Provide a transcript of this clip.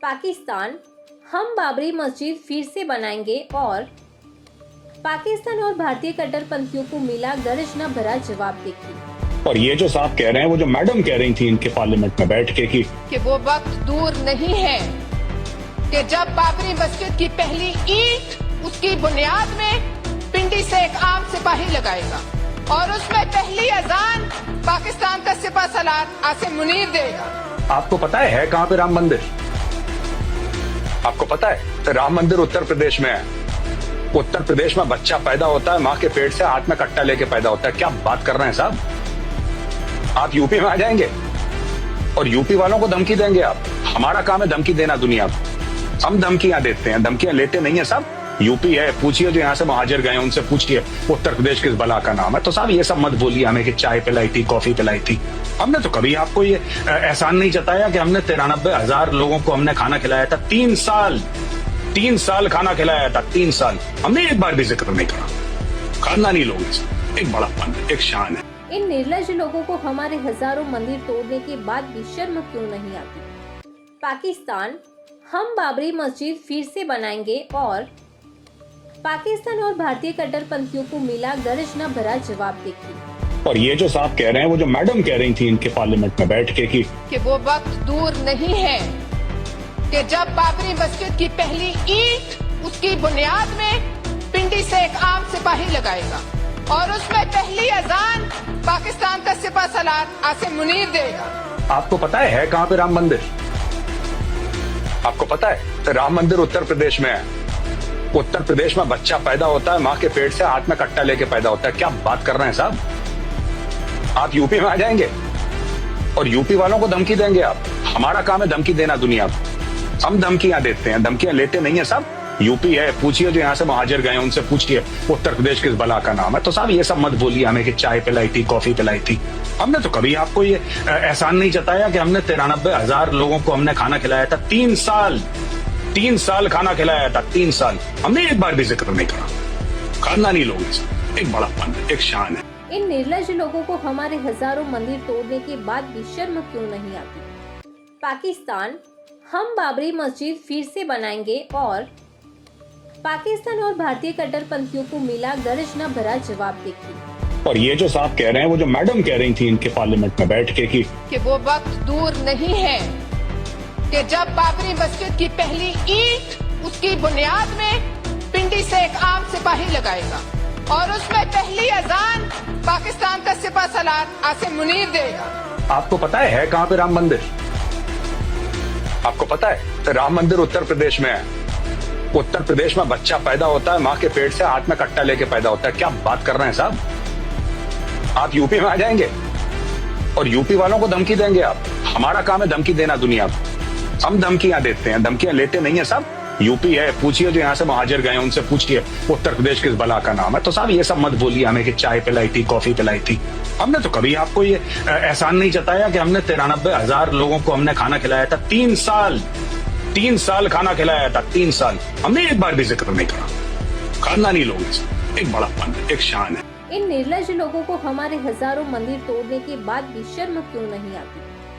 पाकिस्तान, हम बाबरी मस्जिद फिर से बनाएंगे और पाकिस्तान और भारतीय कट्टरपंथियों को मिला गर्जना भरा जवाब। देखिए, और ये जो साहब कह रहे हैं, वो जो मैडम कह रही थी इनके पार्लियामेंट में बैठ के कि वो वक्त दूर नहीं है कि जब बाबरी मस्जिद की पहली ईंट उसकी बुनियाद में पिंडी से एक आम सिपाही लगाएगा और उसमें पहली अजान पाकिस्तान का सिपह सलार आसिम मुनीर देगा। आपको पता है कहाँ पे राम मंदिर? आपको पता है राम मंदिर उत्तर प्रदेश में है। उत्तर प्रदेश में बच्चा पैदा होता है, माँ के पेट से हाथ में कट्टा लेके पैदा होता है। क्या बात कर रहे हैं साहब? आप यूपी में आ जाएंगे और यूपी वालों को धमकी देंगे आप। हमारा काम है धमकी देना दुनिया को। हम धमकियां देते हैं, धमकियां लेते नहीं है साहब। यूपी है, पूछिए जो यहाँ से महाजर गए उनसे पूछिए उत्तर प्रदेश किस बला का नाम है। तो साहब ये सब मत बोलिए हमें कि चाय पिलाई थी, कॉफी पिलाई थी। हमने तो कभी आपको ये एहसान नहीं जताया कि हमने 93,000 लोगों को हमने खाना खिलाया था। 3 साल खाना खिलाया था। 3 साल हमने एक बार भी जिक्र नहीं करा। खानदानी लोग एक बड़ापन है, एक शान है। इन निर्लज लोगों को हमारे हजारों मंदिर तोड़ने के बाद भी शर्म क्यों नहीं आती? पाकिस्तान, हम बाबरी मस्जिद फिर से बनाएंगे और पाकिस्तान और भारतीय कट्टरपंथियों को मिला गर्जना भरा जवाब। देखिए, और ये जो साहब कह रहे हैं, वो जो मैडम कह रही थी इनके पार्लियामेंट में बैठ के कि वो वक्त दूर नहीं है कि जब बाबरी मस्जिद की पहली ईंट उसकी बुनियाद में पिंडी से एक आम सिपाही लगाएगा और उसमें पहली अजान पाकिस्तान का सिपह सलार आसिम मुनीर देगा। आपको पता है कहाँ पे राम मंदिर? आपको पता है राम मंदिर उत्तर प्रदेश में है। उत्तर प्रदेश में बच्चा पैदा होता है, माँ के पेट से हाथ में कट्टा लेके पैदा होता है। क्या बात कर रहे हैं साहब? आप यूपी में आ जाएंगे और यूपी वालों को धमकी देंगे आप। हमारा काम है धमकी देना दुनिया को। हम धमकियां देते हैं, धमकियां लेते नहीं है साहब। यूपी है, पूछिए जो यहाँ से महाजर गए उनसे पूछिए उत्तर प्रदेश किस बला का नाम है। तो साहब ये सब मत बोलिए हमें कि चाय पिलाई थी, कॉफी पिलाई थी। हमने तो कभी आपको ये एहसान नहीं जताया कि हमने 93,000 लोगों को हमने खाना खिलाया था। 3 साल खाना खिलाया था। 3 साल हमने एक बार भी जिक्र नहीं करा। खानदानी लोग एक बड़ापन है, एक शान है। इन निर्लज लोगों को हमारे हजारों मंदिर तोड़ने के बाद भी शर्म क्यों नहीं आती? पाकिस्तान, हम बाबरी मस्जिद फिर से बनाएंगे और पाकिस्तान और भारतीय कट्टरपंथियों को मिला गर्जना भरा जवाब। देखिए, और ये जो साहब कह रहे हैं, वो जो मैडम कह रही थी इनके पार्लियामेंट में बैठ के कि वो वक्त दूर नहीं है कि जब बाबरी मस्जिद की पहली ईंट उसकी बुनियाद में पिंडी से एक आम सिपाही लगाएगा और उसमें पहली अजान पाकिस्तान का सिपह सलार आसिम मुनीर देगा। आपको पता है कहाँ पे राम मंदिर? आपको पता है राम मंदिर उत्तर प्रदेश में है। उत्तर प्रदेश में बच्चा पैदा होता है, माँ के पेट से हाथ में कट्टा लेके पैदा होता है। क्या बात कर रहे हैं साहब? आप यूपी में आ जाएंगे और यूपी वालों को धमकी देंगे आप। हमारा काम है धमकी देना दुनिया को। हम धमकियां देते हैं, धमकियां लेते नहीं है साहब। यूपी है, पूछिए जो यहाँ से महाजर गए उनसे पूछिए उत्तर प्रदेश किस बला का नाम है। तो साहब ये सब मत बोलिए हमें कि चाय पिलाई थी, कॉफी पिलाई थी। हमने तो कभी आपको ये एहसान नहीं जताया कि हमने 93,000 लोगों को हमने खाना खिलाया था। 3 साल खाना खिलाया था। 3 साल हमने एक बार भी जिक्र नहीं करा। खानदानी लोग एक बड़ापन है, एक शान है। इन निर्लज लोगों को हमारे हजारों मंदिर तोड़ने के बाद भी शर्म क्यों नहीं आती?